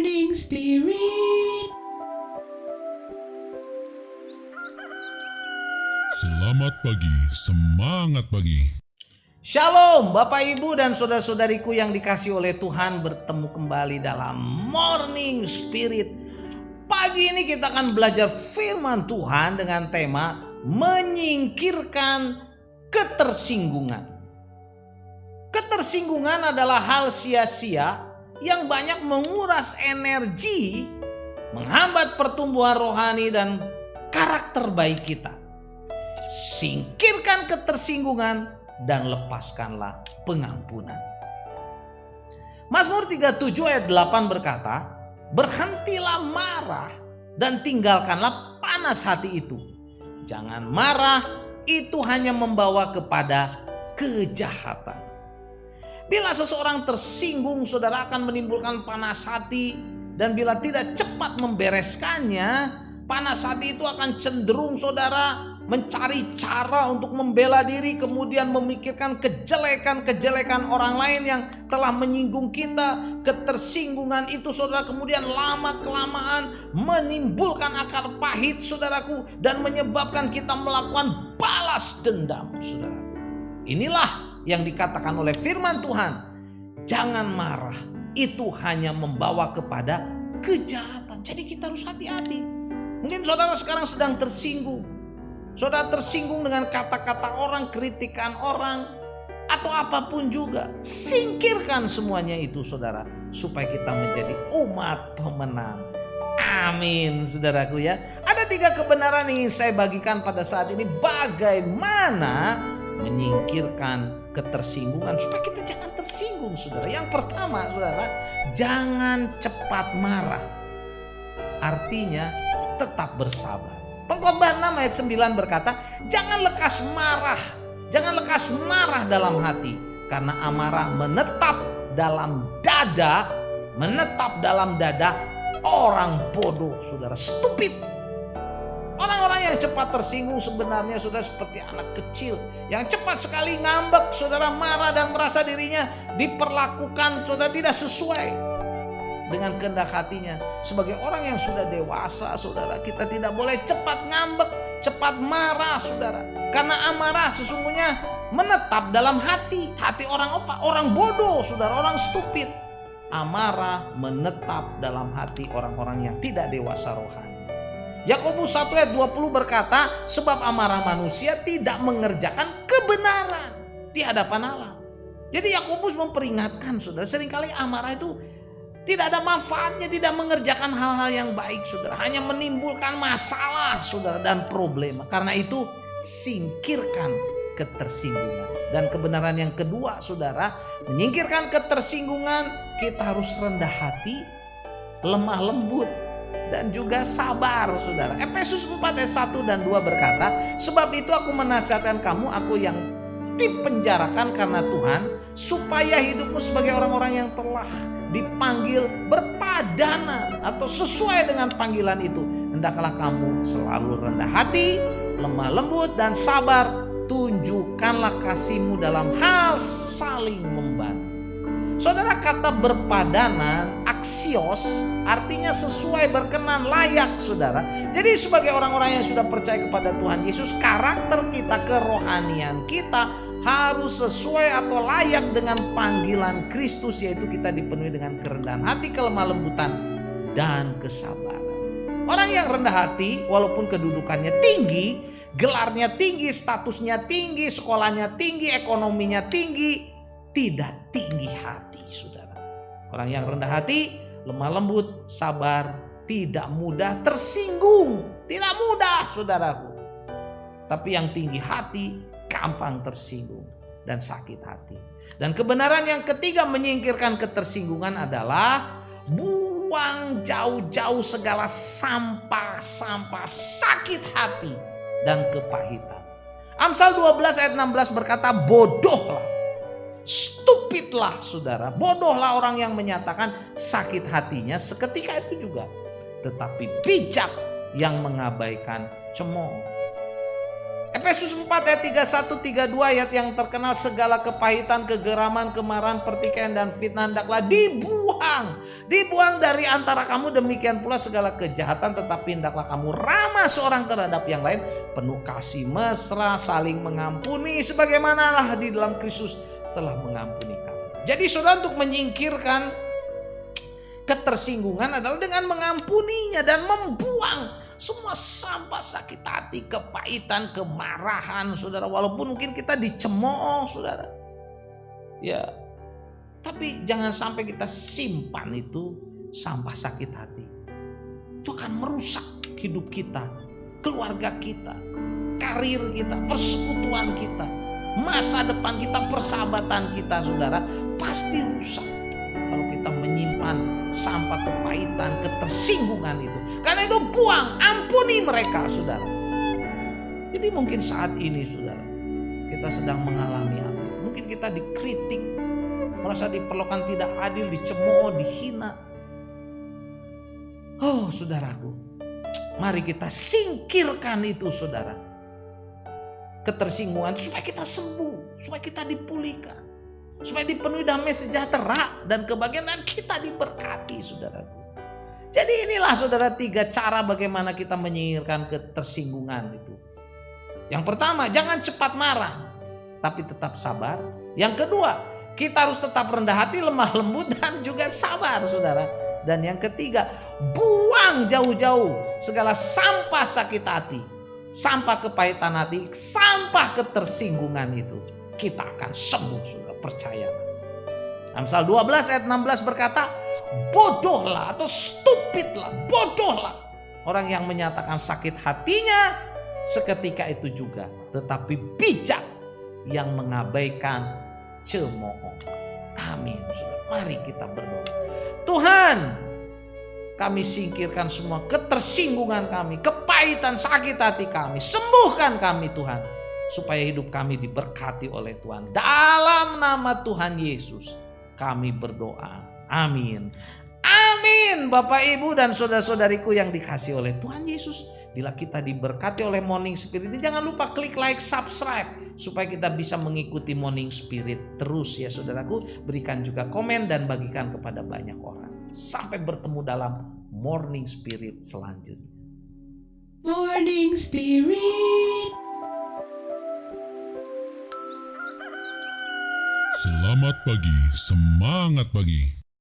Morning Spirit. Selamat pagi, semangat pagi. Shalom Bapak Ibu dan saudara-saudariku yang dikasihi oleh Tuhan, bertemu kembali dalam Morning Spirit. Pagi ini kita akan belajar firman Tuhan dengan tema menyingkirkan ketersinggungan. Ketersinggungan adalah hal sia-sia yang banyak menguras energi, menghambat pertumbuhan rohani dan karakter baik kita. Singkirkan ketersinggungan dan lepaskanlah pengampunan. Mazmur 37 ayat 8 berkata, berhentilah marah dan tinggalkanlah panas hati itu. Jangan marah, itu hanya membawa kepada kejahatan. Bila seseorang tersinggung, saudara, akan menimbulkan panas hati, dan bila tidak cepat membereskannya, panas hati itu akan cenderung, saudara, mencari cara untuk membela diri, kemudian memikirkan kejelekan-kejelekan orang lain yang telah menyinggung kita. Ketersinggungan itu, saudara, kemudian lama-kelamaan menimbulkan akar pahit, saudaraku, dan menyebabkan kita melakukan balas dendam, saudaraku. Inilah yang dikatakan oleh firman Tuhan, jangan marah, itu hanya membawa kepada kejahatan. Jadi kita harus hati-hati. Mungkin saudara sekarang sedang tersinggung. Saudara tersinggung dengan kata-kata orang, kritikan orang, atau apapun juga. Singkirkan semuanya itu, saudara, supaya kita menjadi umat pemenang. Amin, saudaraku ya. Ada 3 kebenaran yang ingin saya bagikan pada saat ini, bagaimana menyingkirkan ketersinggungan supaya kita jangan tersinggung, saudara. Yang pertama, saudara, jangan cepat marah. Artinya tetap bersabar. Pengkhotbah 6 ayat 9 berkata, jangan lekas marah. Jangan lekas marah dalam hati, karena amarah menetap dalam dada orang bodoh, saudara, stupid. Orang-orang yang cepat tersinggung sebenarnya, saudara, seperti anak kecil yang cepat sekali ngambek, saudara, marah dan merasa dirinya diperlakukan, saudara, tidak sesuai dengan kehendak hatinya. Sebagai orang yang sudah dewasa, saudara, kita tidak boleh cepat ngambek, cepat marah, saudara, karena amarah sesungguhnya menetap dalam hati orang bodoh, saudara, orang stupid. Amarah menetap dalam hati orang-orang yang tidak dewasa rohani. Yakobus 1 ayat 20 berkata, sebab amarah manusia tidak mengerjakan kebenaran di hadapan Allah. Jadi Yakobus memperingatkan, saudara, seringkali amarah itu tidak ada manfaatnya, tidak mengerjakan hal-hal yang baik, saudara, hanya menimbulkan masalah, saudara, dan problema. Karena itu singkirkan ketersinggungan. Dan kebenaran yang kedua, saudara, menyingkirkan ketersinggungan, kita harus rendah hati, lemah lembut, dan juga sabar, saudara. Efesus 4 ayat 1 dan 2 berkata, sebab itu aku menasihatkan kamu, aku yang dipenjarakan karena Tuhan, supaya hidupmu sebagai orang-orang yang telah dipanggil berpadanan atau sesuai dengan panggilan itu. Hendaklah kamu selalu rendah hati, lemah lembut, dan sabar. Tunjukkanlah kasihmu dalam hal saling membantu. Saudara, kata berpadanan, aksios, artinya sesuai, berkenan, layak, saudara. Jadi sebagai orang-orang yang sudah percaya kepada Tuhan Yesus, karakter kita, kerohanian kita harus sesuai atau layak dengan panggilan Kristus, yaitu kita dipenuhi dengan kerendahan hati, kelemah lembutan, dan kesabaran. Orang yang rendah hati, walaupun kedudukannya tinggi, gelarnya tinggi, statusnya tinggi, sekolahnya tinggi, ekonominya tinggi, tidak tinggi hati, saudara. Orang yang rendah hati, lemah lembut, sabar, tidak mudah tersinggung. Tidak mudah, saudaraku. Tapi yang tinggi hati gampang tersinggung dan sakit hati. Dan kebenaran yang ketiga menyingkirkan ketersinggungan adalah buang jauh-jauh segala sampah-sampah sakit hati dan kepahitan. Amsal 12 ayat 16 berkata, bodohlah, stupidlah, saudara, bodohlah orang yang menyatakan sakit hatinya seketika itu juga, tetapi bijak yang mengabaikan cemooh. Efesus 4 ayat 31-32 ayat yang terkenal, segala kepahitan, kegeraman, kemarahan, pertikaian dan fitnah hendaklah dibuang. Dibuang dari antara kamu, demikian pula segala kejahatan, tetapi hendaklah kamu ramah seorang terhadap yang lain, penuh kasih mesra, saling mengampuni sebagaimanalah di dalam Kristus telah mengampuni kamu. Jadi saudara, untuk menyingkirkan ketersinggungan adalah dengan mengampuninya dan membuang semua sampah sakit hati, kepahitan, kemarahan, saudara. Walaupun mungkin kita dicemooh, saudara. Ya, tapi jangan sampai kita simpan itu sampah sakit hati. Itu akan merusak hidup kita, keluarga kita, karir kita, persekutuan kita, masa depan kita, persahabatan kita, saudara. Pasti rusak kalau kita menyimpan sampah kepahitan, ketersinggungan itu. Karena itu buang, ampuni mereka, saudara. Jadi mungkin saat ini, saudara, kita sedang mengalami apa? Mungkin kita dikritik, merasa diperlakukan tidak adil, dicemooh, dihina. Oh, saudaraku, mari kita singkirkan itu, saudara. Ketersinggungan supaya kita sembuh, supaya kita dipulihkan, supaya dipenuhi damai sejahtera dan kebahagiaan, dan kita diberkati, saudaraku. Jadi inilah, saudara, 3 cara bagaimana kita menyingkirkan ketersinggungan itu. Yang pertama, jangan cepat marah, tapi tetap sabar. Yang kedua, kita harus tetap rendah hati, lemah lembut, dan juga sabar, saudara. Dan yang ketiga, buang jauh-jauh segala sampah sakit hati, sampah kepahitan hati, sampah ketersinggungan itu. Kita akan sembuh, saudara, percayalah. Amsal 12 ayat 16 berkata, bodohlah atau stupidlah, bodohlah orang yang menyatakan sakit hatinya seketika itu juga, tetapi bijak yang mengabaikan cemooh. Amin, saudara. Mari kita berdoa. Tuhan, kami singkirkan semua ketersinggungan kami, kepahitan sakit hati kami, sembuhkan kami, Tuhan, supaya hidup kami diberkati oleh Tuhan. Dalam nama Tuhan Yesus kami berdoa. Amin. Amin. Bapak, Ibu, dan saudara-saudariku yang dikasihi oleh Tuhan Yesus, bila kita diberkati oleh Morning Spirit, jangan lupa klik like, subscribe, supaya kita bisa mengikuti Morning Spirit terus, ya saudaraku. Berikan juga komen dan bagikan kepada banyak orang. Sampai bertemu dalam Morning Spirit selanjutnya. Morning Spirit. Selamat pagi, semangat pagi.